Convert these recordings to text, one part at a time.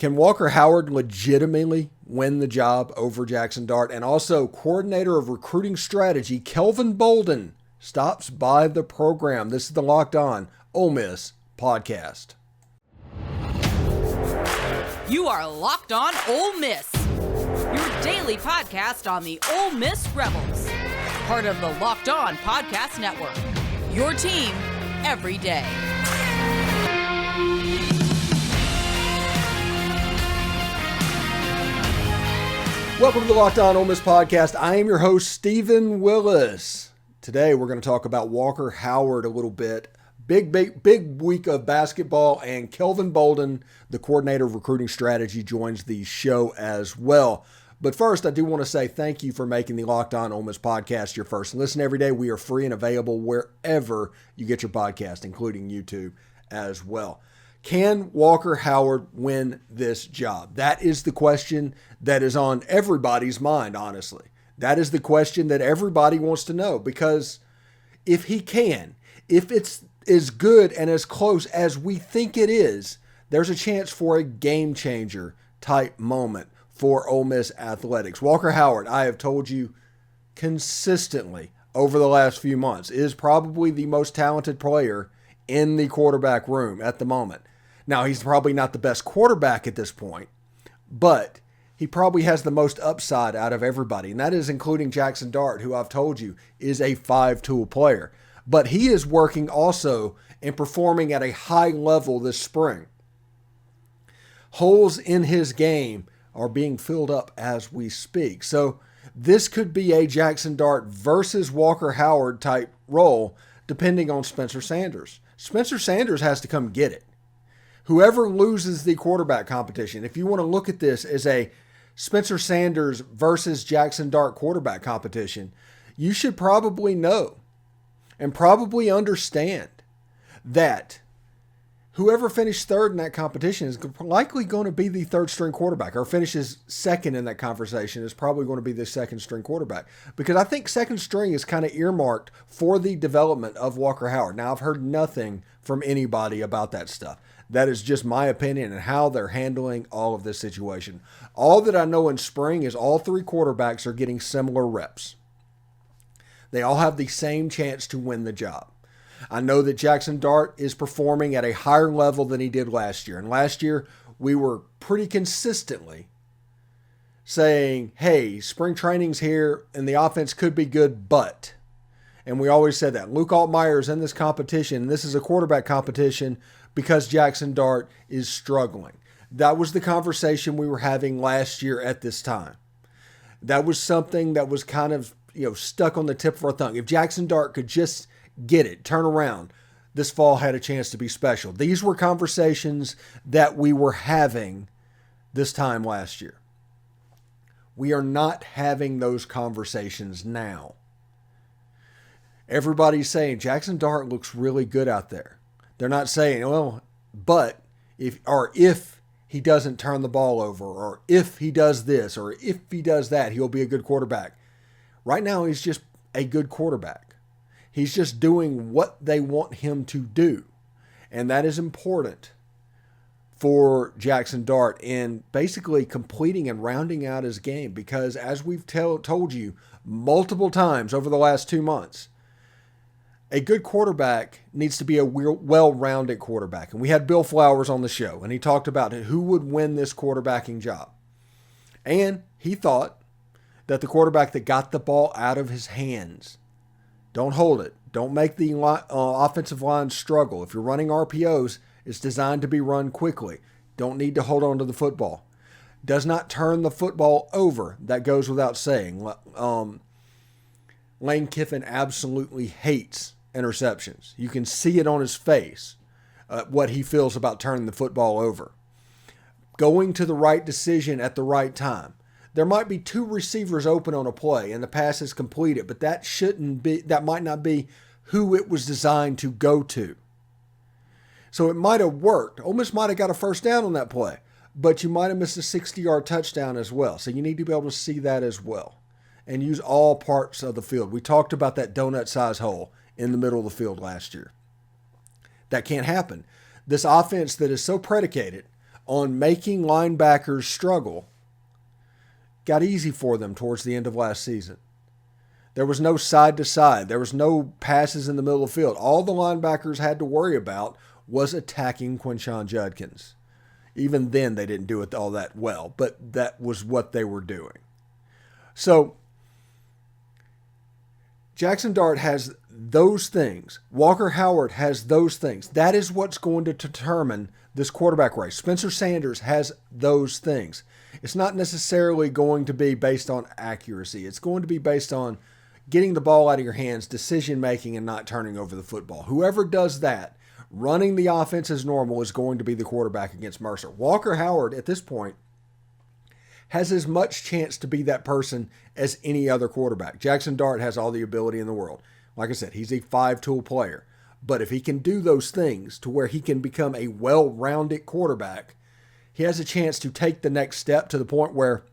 Can Walker Howard legitimately win the job over Jaxson Dart? And also, coordinator of recruiting strategy, Kelvin Bolden, stops by the program. This is the Locked On Ole Miss podcast. You are Locked On Ole Miss, your daily podcast on the Ole Miss Rebels, part of the Locked On Podcast Network, your team every day. Welcome to the Locked On Ole Miss podcast. I am your host, Stephen Willis. Today, we're going to talk about Walker Howard a little bit. Big week of basketball, and Kelvin Bolden, the coordinator of recruiting strategy, joins the show as well. But first, I do want to say thank you for making the Locked On Ole Miss podcast your first listen every day. We are free and available wherever you get your podcast, including YouTube as well. Can Walker Howard win this job? That is the question that is on everybody's mind, honestly. That is the question that everybody wants to know, because if he can, if it's as good and as close as we think it is, there's a chance for a game changer type moment for Ole Miss athletics. Walker Howard, I have told you consistently over the last few months, is probably the most talented player in the quarterback room at the moment. Now, he's probably not the best quarterback at this point, but he probably has the most upside out of everybody, and that is including Jaxson Dart, who I've told you is a five-tool player. But he is working also and performing at a high level this spring. Holes in his game are being filled up as we speak. So this could be a Jaxson Dart versus Walker Howard type role, depending on Spencer Sanders. Spencer Sanders has to come get it. Whoever loses the quarterback competition, if you want to look at this as a Spencer Sanders versus Jaxson Dart quarterback competition, you should probably know and probably understand that whoever finished third in that competition is likely going to be the third string quarterback, or finishes second in that conversation is probably going to be the second string quarterback. Because I think second string is kind of earmarked for the development of Walker Howard. Now, I've heard nothing from anybody about that stuff. That is just my opinion and how they're handling all of this situation. All that I know in spring is all three quarterbacks are getting similar reps. They all have the same chance to win the job. I know that Jaxson Dart is performing at a higher level than he did last year. And last year, we were pretty consistently saying, hey, spring training's here and the offense could be good, but. And we always said that. Luke Altmaier is in this competition, and this is a quarterback competition because Jaxson Dart is struggling. That was the conversation we were having last year at this time. That was something that was kind of, stuck on the tip of our tongue. If Jaxson Dart could just get it, turn around, this fall had a chance to be special. These were conversations that we were having this time last year. We are not having those conversations now. Everybody's saying Jaxson Dart looks really good out there. They're not saying, well, but if he doesn't turn the ball over, or if he does this, or if he does that, he'll be a good quarterback. Right now, he's just a good quarterback. He's just doing what they want him to do. And that is important for Jaxson Dart in basically completing and rounding out his game. Because as we've told you multiple times over the last 2 months, a good quarterback needs to be a well-rounded quarterback. And we had Bill Flowers on the show, and he talked about who would win this quarterbacking job. And he thought that the quarterback that got the ball out of his hands, don't hold it, don't make the offensive line struggle. If you're running RPOs, it's designed to be run quickly. Don't need to hold on to the football. Does not turn the football over. That goes without saying. Lane Kiffin absolutely hates interceptions. You can see it on his face, what he feels about turning the football over. Going to the right decision at the right time. There might be two receivers open on a play and the pass is completed, but that might not be who it was designed to go to. So it might have worked. Ole Miss might have got a first down on that play, but you might have missed a 60-yard touchdown as well. So you need to be able to see that as well and use all parts of the field. We talked about that donut-sized hole in the middle of the field last year. That can't happen. This offense that is so predicated on making linebackers struggle got easy for them towards the end of last season. There was no side to side. There was no passes in the middle of the field. All the linebackers had to worry about was attacking Quinshon Judkins. Even then, they didn't do it all that well, but that was what they were doing. So, Jaxson Dart has those things. Walker Howard has those things. That is what's going to determine this quarterback race. Spencer Sanders has those things. It's not necessarily going to be based on accuracy. It's going to be based on getting the ball out of your hands, decision-making, and not turning over the football. Whoever does that, running the offense as normal, is going to be the quarterback against Mercer. Walker Howard, at this point, has as much chance to be that person as any other quarterback. Jaxson Dart has all the ability in the world. Like I said, he's a 5-tool player. But if he can do those things to where he can become a well-rounded quarterback, he has a chance to take the next step to the point where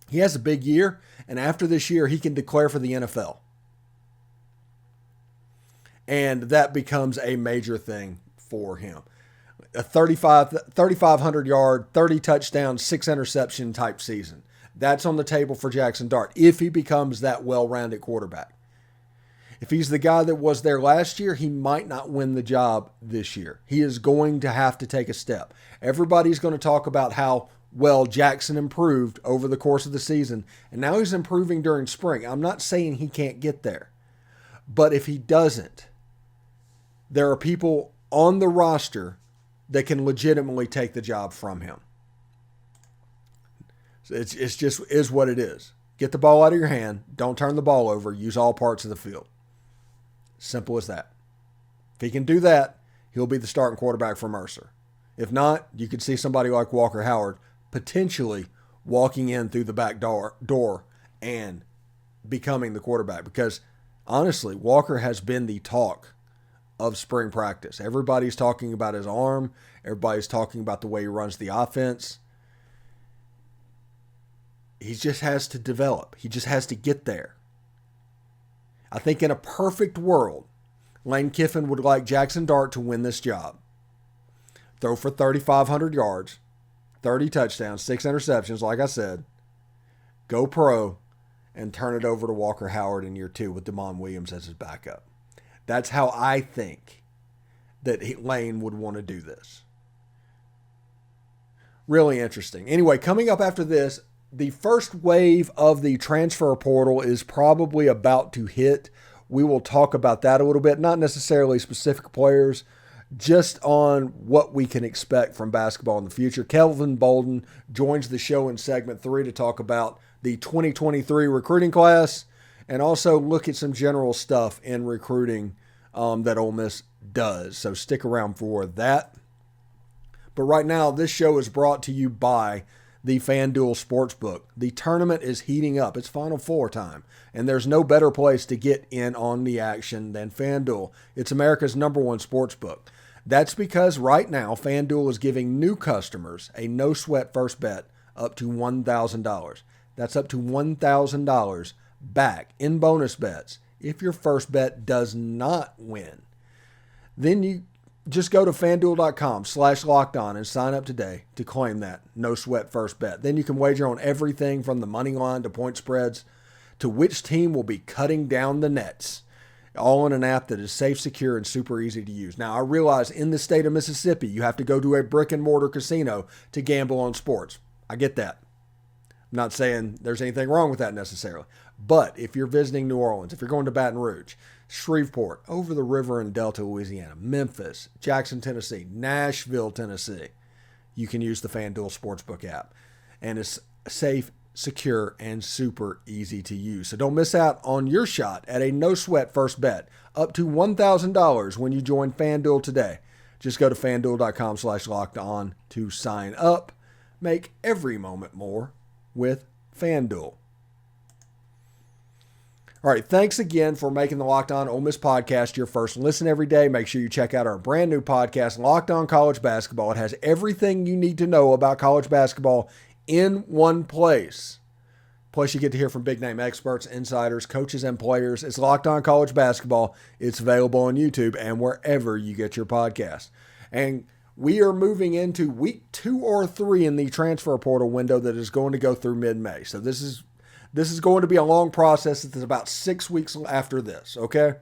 he has a big year, and after this year, he can declare for the NFL. And that becomes a major thing for him. A 3,500 yard, 30 touchdown, 6 interception type season. That's on the table for Jaxson Dart if he becomes that well-rounded quarterback. If he's the guy that was there last year, he might not win the job this year. He is going to have to take a step. Everybody's going to talk about how well Jaxson improved over the course of the season, and now he's improving during spring. I'm not saying he can't get there, but if he doesn't, there are people on the roster that can legitimately take the job from him. It's just is what it is. Get the ball out of your hand. Don't turn the ball over. Use all parts of the field. Simple as that. If he can do that, he'll be the starting quarterback for Mercer. If not, you could see somebody like Walker Howard potentially walking in through the back door and becoming the quarterback. Because honestly, Walker has been the talk of spring practice. Everybody's talking about his arm. Everybody's talking about the way he runs the offense. He just has to develop. He just has to get there. I think in a perfect world, Lane Kiffin would like Jaxson Dart to win this job. Throw for 3,500 yards, 30 touchdowns, 6 interceptions, like I said. Go pro and turn it over to Walker Howard in year 2 with Damon Williams as his backup. That's how I think that Lane would want to do this. Really interesting. Anyway, coming up after this, the first wave of the transfer portal is probably about to hit. We will talk about that a little bit, not necessarily specific players, just on what we can expect from basketball in the future. Kelvin Bolden joins the show in segment 3 to talk about the 2023 recruiting class and also look at some general stuff in recruiting that Ole Miss does. So stick around for that. But right now, this show is brought to you by the FanDuel Sportsbook. The tournament is heating up. It's Final Four time, and there's no better place to get in on the action than FanDuel. It's America's #1 sportsbook. That's because right now, FanDuel is giving new customers a no-sweat first bet up to $1,000. That's up to $1,000 back in bonus bets if your first bet does not win. Then you just go to FanDuel.com/lockedon and sign up today to claim that no sweat first bet. Then you can wager on everything from the money line to point spreads to which team will be cutting down the nets, all in an app that is safe, secure, and super easy to use. Now, I realize in the state of Mississippi, you have to go to a brick and mortar casino to gamble on sports. I get that. I'm not saying there's anything wrong with that necessarily. But if you're visiting New Orleans, if you're going to Baton Rouge, Shreveport, over the river in Delta, Louisiana, Memphis, Jackson, Tennessee, Nashville, Tennessee, you can use the FanDuel Sportsbook app. And it's safe, secure, and super easy to use. So don't miss out on your shot at a no-sweat first bet up to $1,000 when you join FanDuel today. Just go to FanDuel.com/lockedon to sign up. Make every moment more with FanDuel. All right, thanks again for making the Locked On Ole Miss podcast your first listen every day. Make sure you check out our brand new podcast, Locked On College Basketball. It has everything you need to know about college basketball in one place. Plus, you get to hear from big-name experts, insiders, coaches, and players. It's Locked On College Basketball. It's available on YouTube and wherever you get your podcast. And We are moving into week 2 or 3 in the transfer portal window that is going to go through mid-May. So this is going to be a long process. It's about 6 weeks after this, okay?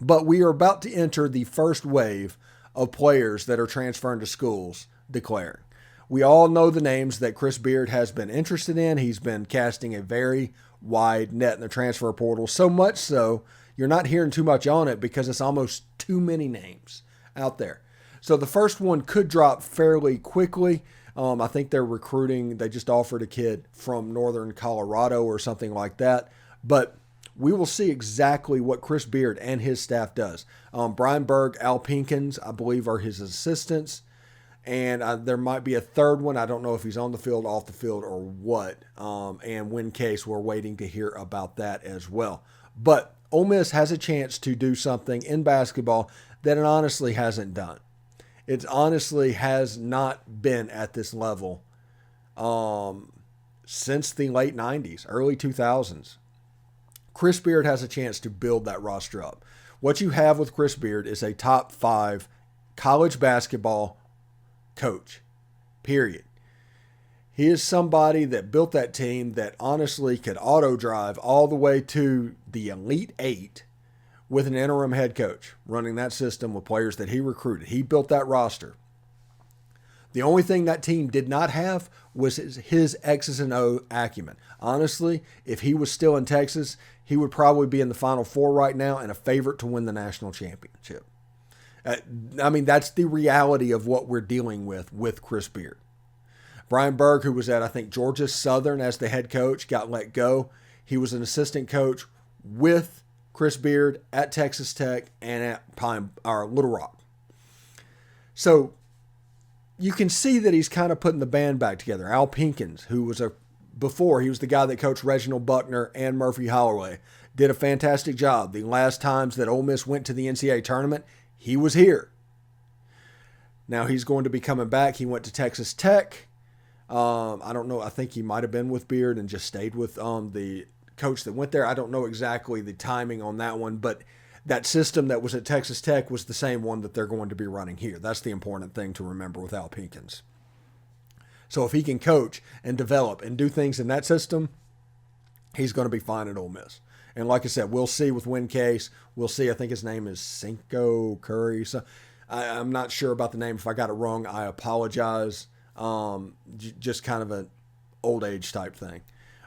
But we are about to enter the first wave of players that are transferring to schools declaring. We all know the names that Chris Beard has been interested in. He's been casting a very wide net in the transfer portal, so much so you're not hearing too much on it because it's almost too many names out there. So the first one could drop fairly quickly. I think they're recruiting. They just offered a kid from northern Colorado or something like that. But we will see exactly what Chris Beard and his staff does. Brian Berg, Al Pinkins, I believe, are his assistants. And there might be a third one. I don't know if he's on the field, off the field, or what. And when case, we're waiting to hear about that as well. But Ole Miss has a chance to do something in basketball that it honestly hasn't done. It honestly has not been at this level since the late 90s, early 2000s. Chris Beard has a chance to build that roster up. What you have with Chris Beard is a top 5 college basketball coach, period. He is somebody that built that team that honestly could auto drive all the way to the Elite 8 with an interim head coach running that system with players that he recruited. He built that roster. The only thing that team did not have was his X's and O acumen. Honestly, if he was still in Texas, he would probably be in the Final Four right now and a favorite to win the national championship. That's the reality of what we're dealing with Chris Beard. Brian Berg, who was at, I think, Georgia Southern as the head coach, got let go. He was an assistant coach with Chris Beard at Texas Tech and at Little Rock. So you can see that he's kind of putting the band back together. Al Pinkins, who was before, he was the guy that coached Reginald Buckner and Murphy Holloway, did a fantastic job. The last times that Ole Miss went to the NCAA tournament, he was here. Now he's going to be coming back. He went to Texas Tech. I don't know. I think he might have been with Beard and just stayed with the coach that went there. I don't know exactly the timing on that one, but that system that was at Texas Tech was the same one that they're going to be running here. That's the important thing to remember with Al Pinkins. So if he can coach and develop and do things in that system, he's going to be fine at Ole Miss. And like I said, we'll see with win case. We'll see. I think his name is Cinco Curry. So I'm not sure about the name. If I got it wrong, I apologize. Just kind of an old age type thing.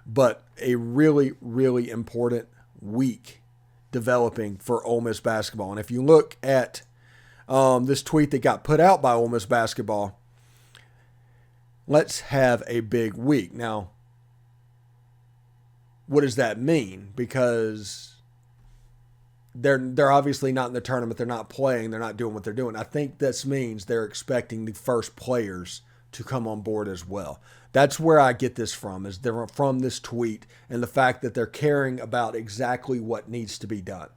But a really, really important week developing for Ole Miss basketball. And if you look at this tweet that got put out by Ole Miss basketball, let's have a big week. Now, what does that mean? Because they're obviously not in the tournament. They're not playing. They're not doing what they're doing. I think this means they're expecting the first players to come on board as well. That's where I get this from, is they're from this tweet and the fact that they're caring about exactly what needs to be done.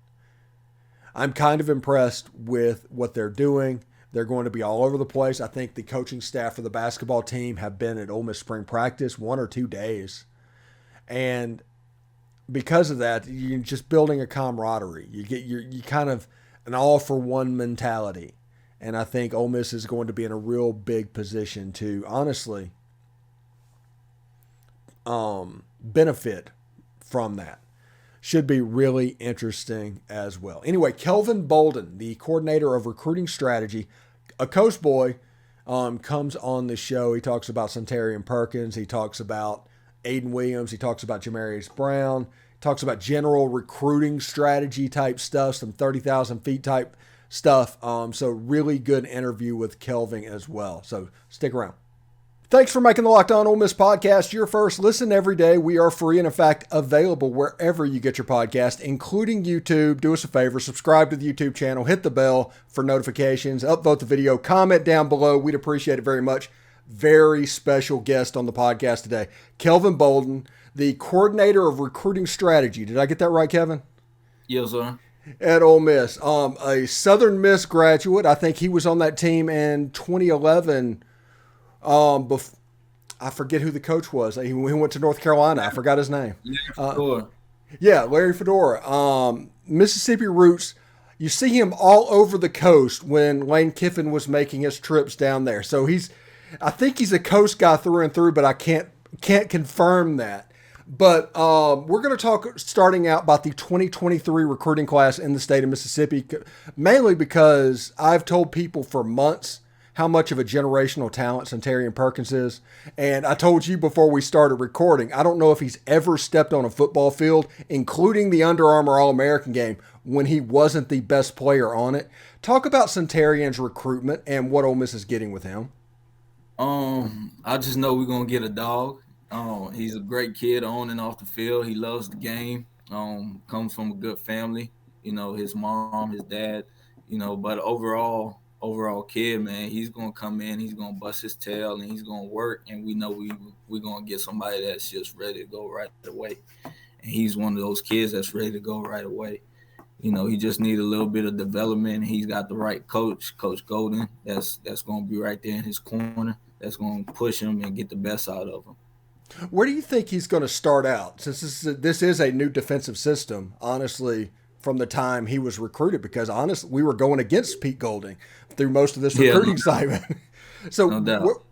I'm kind of impressed with what they're doing. They're going to be all over the place. I think the coaching staff for the basketball team have been at Ole Miss spring practice 1 or 2 days. And because of that, you're just building a camaraderie. You kind of an all-for-one mentality. And I think Ole Miss is going to be in a real big position to, honestly, benefit from that. Should be really interesting as well. Anyway, Kelvin Bolden, the coordinator of recruiting strategy, a Coast boy, comes on the show. He talks about Suntarine Perkins. He talks about Ayden Williams. He talks about Jamarius Brown. Talks about general recruiting strategy type stuff, some 30,000 feet type stuff. So really good interview with Kelvin as well. So stick around. Thanks for making the Locked On Ole Miss podcast your first listen every day. We are free and, in fact, available wherever you get your podcast, including YouTube. Do us a favor, subscribe to the YouTube channel, hit the bell for notifications, upvote the video, comment down below. We'd appreciate it very much. Very special guest on the podcast today, Kelvin Bolden, the coordinator of recruiting strategy. Did I get that right, Kevin? Yes, sir. At Ole Miss. A Southern Miss graduate. I think he was on that team in 2011. I forget who the coach was. He went to North Carolina. I forgot his name. Larry Fedora. Yeah, Larry Fedora. Mississippi roots. you see him all over the coast when Lane Kiffin was making his trips down there. So I think he's a coast guy through and through, but I can't confirm that. But we're going to talk starting out about the 2023 recruiting class in the state of Mississippi, mainly because I've told people for months how much of a generational talent Suntarian Perkins is. And I told you before we started recording, I don't know if he's ever stepped on a football field, including the Under Armour All-American game, when he wasn't the best player on it. Talk about Suntarian's recruitment and what Ole Miss is getting with him. I just know we're going to get a dog. He's a great kid on and off the field. He loves the game. Comes from a good family. His mom, his dad, but overall kid, man, he's going to come in, he's going to bust his tail, and he's going to work, and we know we're going to get somebody that's just ready to go right away. And he's one of those kids that's ready to go right away. He just needs a little bit of development. He's got the right coach, Coach Bolden, that's going to be right there in his corner, that's going to push him and get the best out of him. Where do you think he's going to start out? Since this is a new defensive system, honestly, from the time he was recruited, because honestly, we were going against Pete Golding through most of this recruiting cycle. So No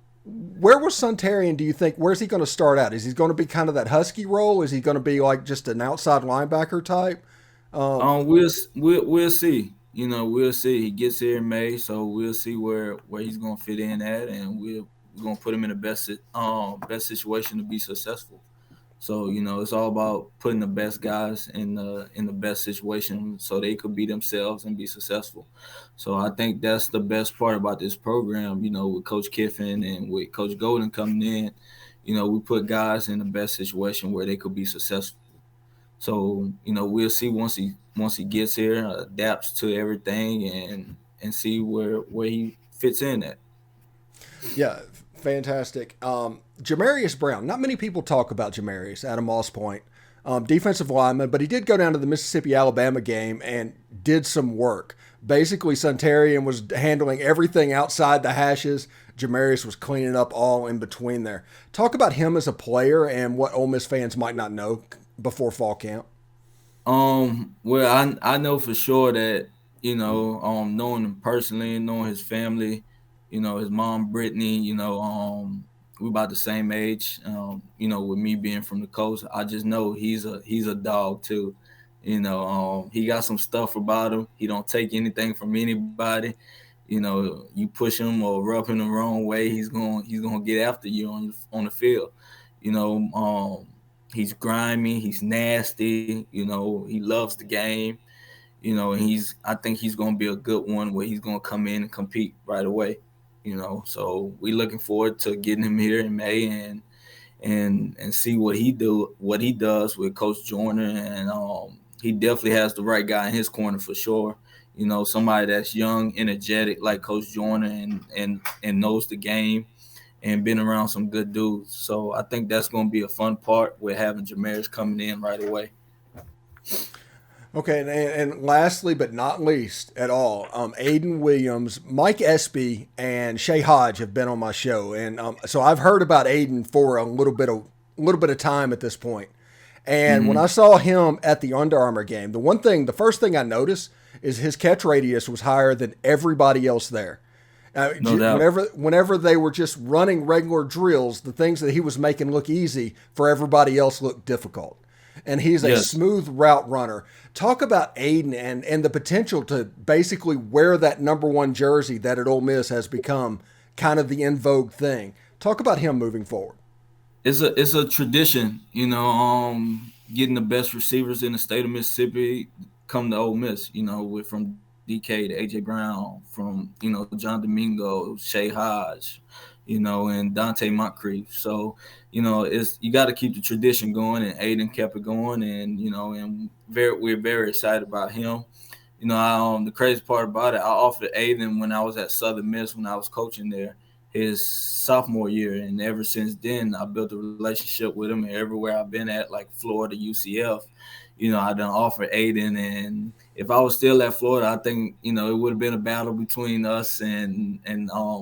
where was Suntarian, do you think, where's he going to start out? Is he going to be kind of that husky role? Is he going to be like just an outside linebacker type? We'll see. We'll see. He gets here in May, so we'll see where he's going to fit in at, and we're going to put him in the best situation to be successful. So, it's all about putting the best guys in the best situation so they could be themselves and be successful. So I think that's the best part about this program, with Coach Kiffin and with Coach Golden coming in. We put guys in the best situation where they could be successful. So, we'll see once he gets here, adapts to everything and see where he fits in at. Yeah, fantastic. Jamarius Brown. Not many people talk about Jamarius at a Moss Point. Defensive lineman, but he did go down to the Mississippi-Alabama game and did some work. Basically, Suntarian was handling everything outside the hashes. Jamarius was cleaning up all in between there. Talk about him as a player and what Ole Miss fans might not know before fall camp. Well, I know for sure that, knowing him personally and knowing his family, his mom, Brittany, we about the same age. With me being from the coast, I just know he's a dog too. He got some stuff about him. He don't take anything from anybody. You push him or rub him the wrong way, he's gonna get after you on the field. He's grimy, he's nasty. He loves the game. And I think he's gonna be a good one where he's gonna come in and compete right away. So we're looking forward to getting him here in May and see what he does with Coach Joyner, and he definitely has the right guy in his corner for sure. Somebody that's young, energetic like Coach Joyner and knows the game and been around some good dudes. So I think that's going to be a fun part with having Jamarius coming in right away. Okay, and lastly but not least at all, Ayden Williams, Mike Espy, and Shay Hodge have been on my show, and so I've heard about Ayden for a little bit of time at this point. And when I saw him at the Under Armour game, the first thing I noticed is his catch radius was higher than everybody else there. No doubt. Whenever they were just running regular drills, the things that he was making look easy for everybody else looked difficult. And he's a smooth route runner. Talk about Ayden and the potential to basically wear that number 1 jersey that at Ole Miss has become kind of the in vogue thing. Talk about him moving forward. It's a tradition, getting the best receivers in the state of Mississippi come to Ole Miss, from DK to AJ Brown, from, John Domingo, Shay Hodge, and Dante Moncrief. So, you got to keep the tradition going, and Ayden kept it going, and we're very excited about him. The crazy part about it, I offered Ayden when I was at Southern Miss when I was coaching there his sophomore year, and ever since then I built a relationship with him. And everywhere I've been at, like Florida, UCF, I done offered Ayden, and if I was still at Florida, I think it would have been a battle between us and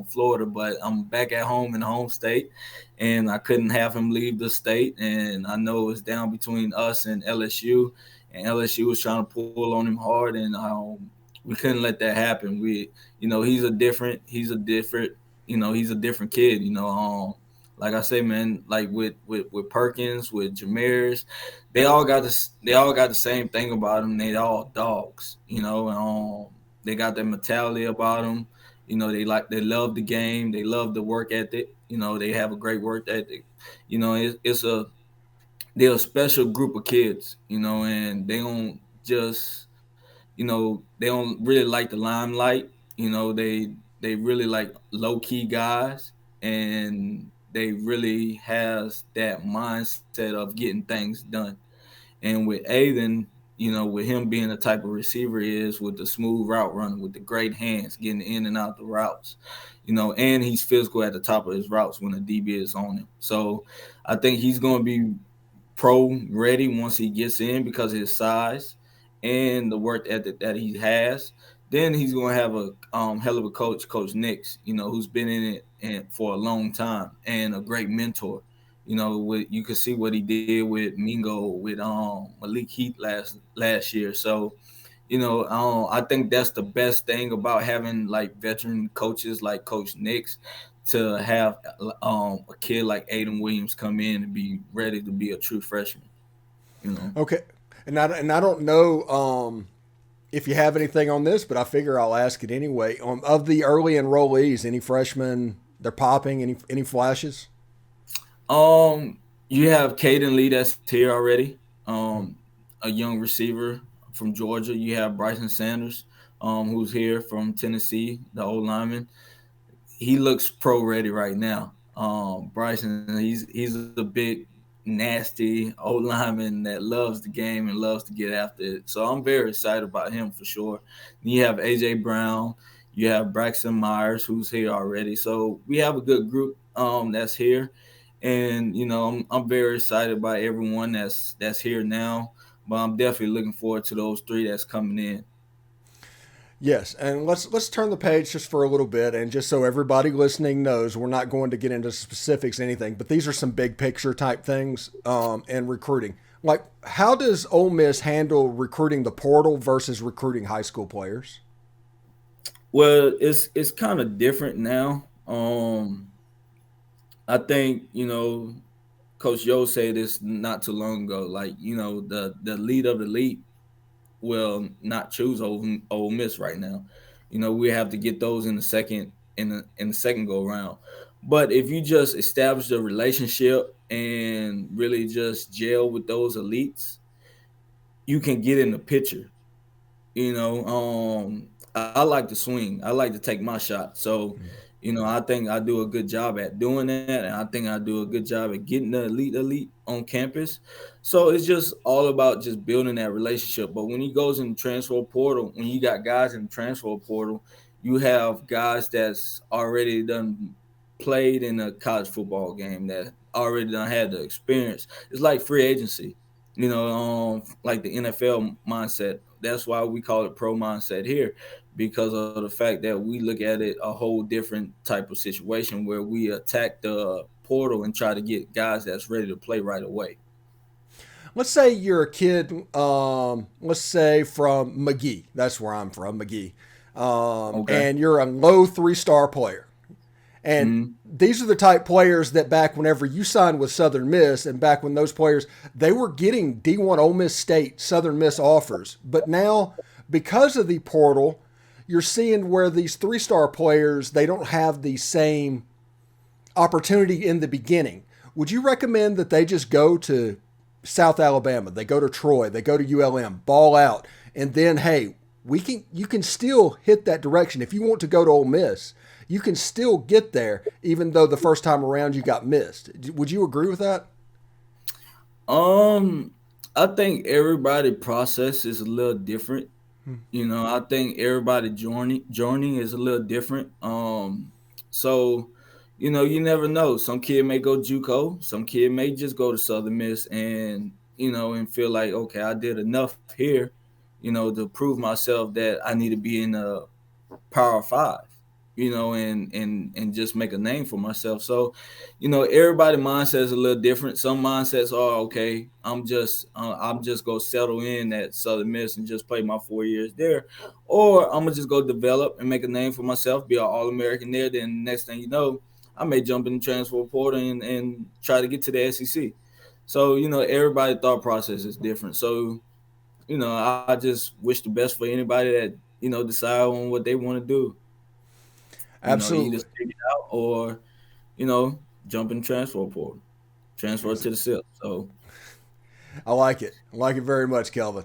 Florida. But I'm back at home in the home state, and I couldn't have him leave the state. And I know it's down between us and LSU, and LSU was trying to pull on him hard, and We couldn't let that happen. He's a different, he's a different kid. Like I say, man, like with Perkins, with Jamarius, they all got the same thing about them. They all dogs. They got that mentality about them. They love the game. They love the work ethic. They have a great work ethic. They're a special group of kids. And they don't just they don't really like the limelight. They really like low key guys, and they really has that mindset of getting things done. And with Ayden, with him being the type of receiver he is, with the smooth route running, with the great hands, getting in and out the routes, and he's physical at the top of his routes when the DB is on him. So I think he's going to be pro ready once he gets in because of his size and the work ethic that he has. Then he's going to have a hell of a coach, Coach Nix, who's been in it for a long time and a great mentor. You could see what he did with Mingo, with Malik Heath last year. So, I think that's the best thing about having like veteran coaches like Coach Nix, to have a kid like Ayden Williams come in and be ready to be a true freshman. Okay, and I don't know if you have anything on this, but I figure I'll ask it anyway. Of the early enrollees, any freshmen they're popping? Any flashes? You have Caden Lee that's here already, a young receiver from Georgia. You have Bryson Sanders, who's here from Tennessee, the old lineman. He looks pro ready right now. Bryson, he's a big, nasty old lineman that loves the game and loves to get after it. So I'm very excited about him for sure. And you have AJ Brown, you have Braxton Myers, who's here already. So we have a good group that's here, and I'm very excited about everyone that's here now. But I'm definitely looking forward to those three that's coming in. Yes, and let's turn the page just for a little bit, and just so everybody listening knows, we're not going to get into specifics, anything, but these are some big picture type things in recruiting. Like, how does Ole Miss handle recruiting the portal versus recruiting high school players? Well, it's kind of different now. I think Coach Yo said this not too long ago. Like the lead of the lead will not choose Ole Miss right now. We have to get those in the second go round. But if you just establish a relationship and really just gel with those elites, you can get in the picture. I like to swing. I like to take my shot. So, I think I do a good job at doing that, and I think I do a good job at getting the elite on campus. So it's just all about just building that relationship. But when he goes in the transfer portal, when you got guys in the transfer portal, you have guys that's already done played in a college football game, that already done had the experience. It's like free agency, like the NFL mindset. That's why we call it pro mindset here, because of the fact that we look at it a whole different type of situation where we attack the portal and try to get guys that's ready to play right away. Let's say you're a kid, let's say from McGee. That's where I'm from, McGee. Okay. And you're a low 3-star player. And these are the type players that back whenever you signed with Southern Miss, and back when those players, they were getting D1 Ole Miss State, Southern Miss offers. But now, because of the portal, you're seeing where these 3-star players, they don't have the same opportunity in the beginning. Would you recommend that they just go to South Alabama, they go to Troy, they go to ULM, ball out, and then, hey, you can still hit that direction. If you want to go to Ole Miss, you can still get there, even though the first time around you got missed. Would you agree with that? I think everybody process is a little different. I think everybody journey is a little different. So, you never know. Some kid may go JUCO. Some kid may just go to Southern Miss and feel like, okay, I did enough here, to prove myself that I need to be in a Power 5. you know, and just make a name for myself. So, you know, everybody's mindset is a little different. Some mindsets are, okay, I'm just gonna settle in at Southern Miss and just play my 4 years there, or I'm gonna just go develop and make a name for myself, be an All-American there. Then next thing you know, I may jump in the transfer portal and try to get to the SEC. So, you know, everybody's thought process is different. So, you know, I just wish the best for anybody that, you know, decide on what they want to do. You know, either Absolutely. stick it out or, you know, jump in transfer portal, transfer to the SIP. So I like it. I like it very much, Kelvin.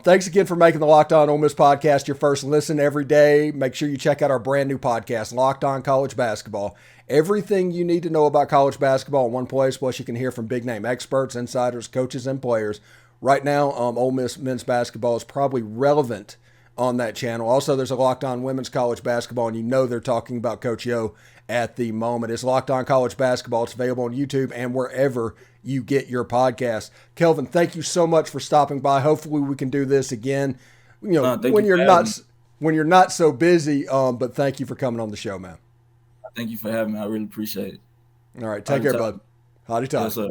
Thanks again for making the Locked On Ole Miss podcast your first listen every day. Make sure you check out our brand new podcast, Locked On College Basketball. Everything you need to know about college basketball in one place, plus you can hear from big name experts, insiders, coaches, and players. Right now, Ole Miss men's basketball is probably relevant on that channel. Also, there's a Locked On Women's College Basketball, and you know they're talking about Coach Yo at the moment. It's Locked On College Basketball. It's available on YouTube and wherever you get your podcast. Kelvin, thank you so much for stopping by. Hopefully we can do this again, you know, when you're not so busy, but thank you for coming on the show, man. Thank you for having me. I really appreciate it. All right, take care, bud. Howdy, Todd. Yes, sir.